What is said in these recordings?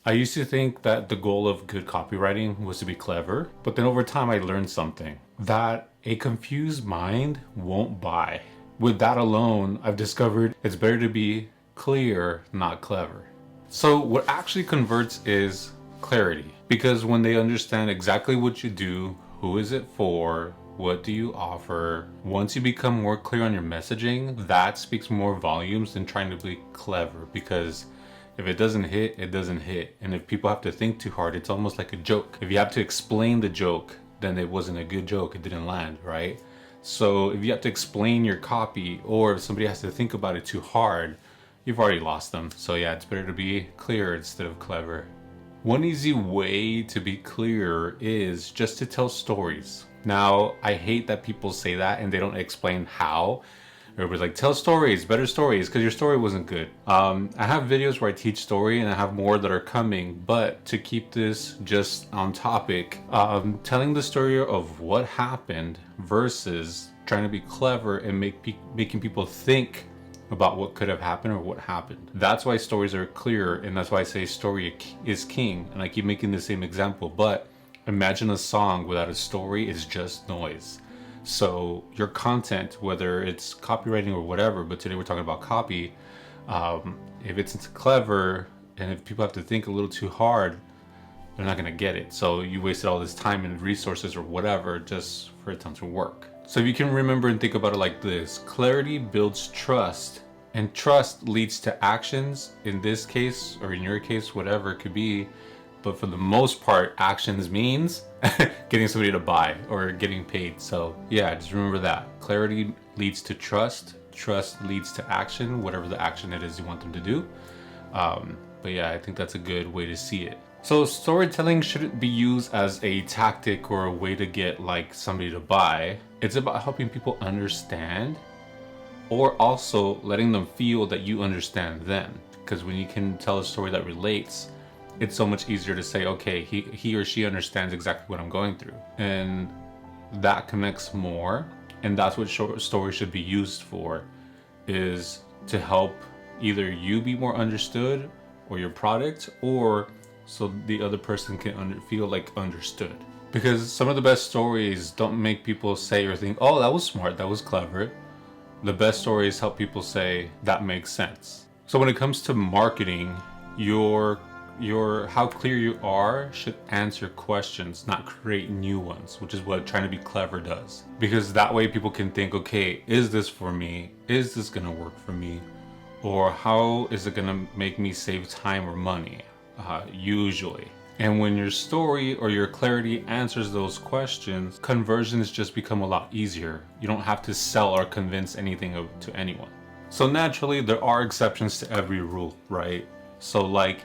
I used to think that the goal of good copywriting was to be clever, but then over time I learned something that a confused mind won't buy. With that alone, I've discovered it's better to be clear, not clever. So what actually converts is clarity, because when they understand exactly what you do, who is it for, what do you offer, once you become more clear on your messaging, that speaks more volumes than trying to be clever, because if it doesn't hit, it doesn't hit. And if people have to think too hard, it's almost like a joke. If you have to explain the joke, then it wasn't a good joke, it didn't land, right? So if you have to explain your copy, or if somebody has to think about it too hard, you've already lost them. So yeah, it's better to be clear instead of clever. One easy way to be clear is just to tell stories. Now, I hate that people say that and they don't explain how. Everybody's like, tell stories, better stories, because your story wasn't good. I have videos where I teach story, and I have more that are coming, but to keep this just on topic, telling the story of what happened versus trying to be clever and making people think about what could have happened or what happened. That's why stories are clear, and that's why I say story is king, and I keep making the same example, but imagine a song without a story is just noise. So your content, whether it's copywriting or whatever, but today we're talking about copy, if it's clever and if people have to think a little too hard, they're not going to get it. So you wasted all this time and resources or whatever just for it to work. So if you can remember and think about it like this, clarity builds trust, and trust leads to actions. In this case, or in your case, whatever it could be. But for the most part, actions means getting somebody to buy or getting paid. So yeah, just remember that. Clarity leads to trust. Trust leads to action, whatever the action it is you want them to do. But yeah, I think that's a good way to see it. So storytelling shouldn't be used as a tactic or a way to get like somebody to buy. It's about helping people understand, or also letting them feel that you understand them. Because when you can tell a story that relates, it's so much easier to say, okay, he or she understands exactly what I'm going through. And that connects more. And that's what short stories should be used for, is to help either you be more understood or your product, or so the other person can feel like understood. Because some of the best stories don't make people say or think, oh, that was smart, that was clever. The best stories help people say, that makes sense. So when it comes to marketing, your how clear you are should answer questions, not create new ones, which is what trying to be clever does. Because that way people can think, okay, is this for me? Is this gonna work for me? Or how is it gonna make me save time or money? Usually. And when your story or your clarity answers those questions, conversions just become a lot easier. You don't have to sell or convince anything to anyone. So naturally, there are exceptions to every rule, right? So like,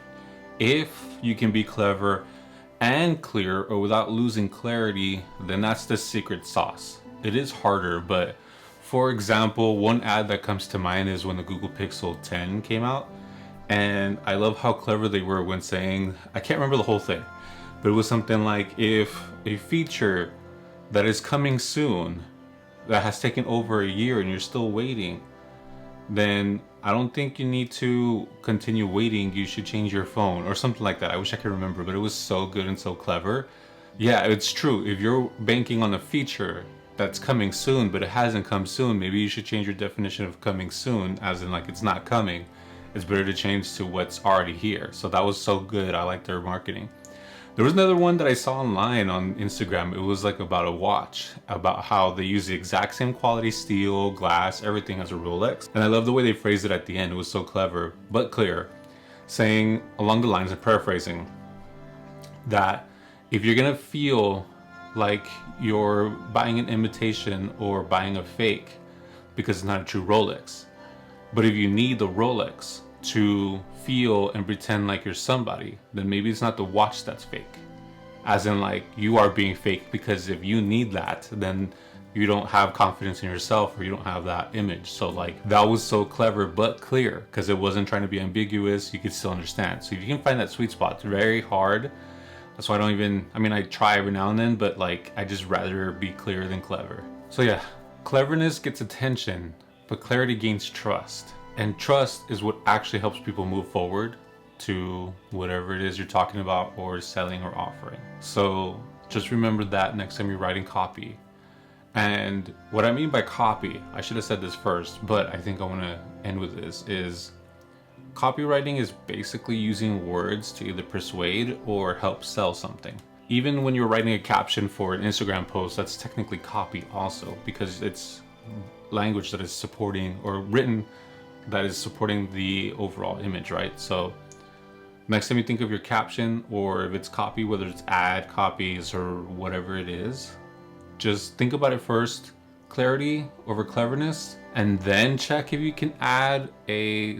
if you can be clever and clear or without losing clarity, then that's the secret sauce. It is harder, but for example, one ad that comes to mind is when the Google Pixel 10 came out. And I love how clever they were when saying, I can't remember the whole thing, but it was something like, if a feature that is coming soon, that has taken over a year and you're still waiting, then I don't think you need to continue waiting. You should change your phone or something like that. I wish I could remember, but it was so good and so clever. Yeah, it's true. If you're banking on a feature that's coming soon, but it hasn't come soon, maybe you should change your definition of coming soon, as in like it's not coming. It's better to change to what's already here. So that was so good. I like their marketing. There was another one that I saw online on Instagram. It was like about a watch, about how they use the exact same quality steel, glass, everything as a Rolex. And I love the way they phrased it at the end. It was so clever, but clear, saying along the lines of paraphrasing that if you're gonna feel like you're buying an imitation or buying a fake because it's not a true Rolex, but if you need the Rolex to feel and pretend like you're somebody, then maybe it's not the watch that's fake. As in like, you are being fake, because if you need that, then you don't have confidence in yourself, or you don't have that image. So like, that was so clever but clear, because it wasn't trying to be ambiguous. You could still understand. So if you can find that sweet spot, it's very hard. That's why I try every now and then, but like, I just rather be clear than clever. So yeah, cleverness gets attention, but clarity gains trust. And trust is what actually helps people move forward. to whatever it is you're talking about or selling or offering. So just remember that next time you're writing copy. And what I mean by copy, I should have said this first, but I think I want to end with this, is copywriting is basically using words to either persuade or help sell something. Even when you're writing a caption for an Instagram post, that's technically copy also, because it's language that is supporting, or written that is supporting the overall image, right? So next time you think of your caption, or if it's copy, whether it's ad copies or whatever it is, just think about it first, clarity over cleverness, and then check if you can add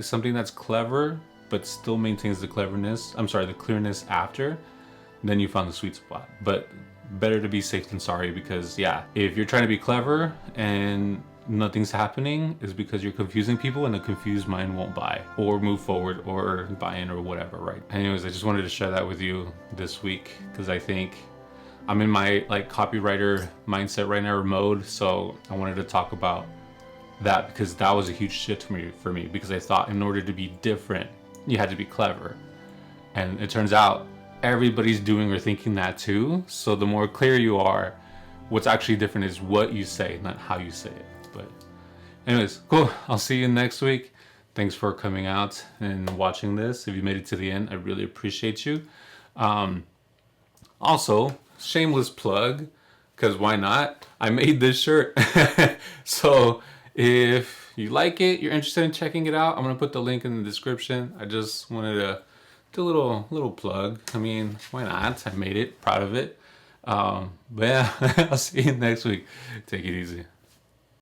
something that's clever but still maintains the the clearness after. Then you found the sweet spot. But better to be safe than sorry, because yeah, if you're trying to be clever and nothing's happening, is because you're confusing people, and a confused mind won't buy or move forward or buy in or whatever, right? Anyways, I just wanted to share that with you this week, because I think I'm in my copywriter mindset right now, or mode. So I wanted to talk about that, because that was a huge shift for me, because I thought in order to be different, you had to be clever. And it turns out everybody's doing or thinking that too. So the more clear you are, what's actually different is what you say, not how you say it. But anyways, cool. I'll see you next week. Thanks for coming out and watching this. If you made it to the end, I really appreciate you. Also, shameless plug, because why not? I made this shirt. So if you like it, you're interested in checking it out, I'm gonna put the link in the description. I just wanted to do a little plug. I mean, why not? I made it, proud of it. But yeah, I'll see you next week. Take it easy.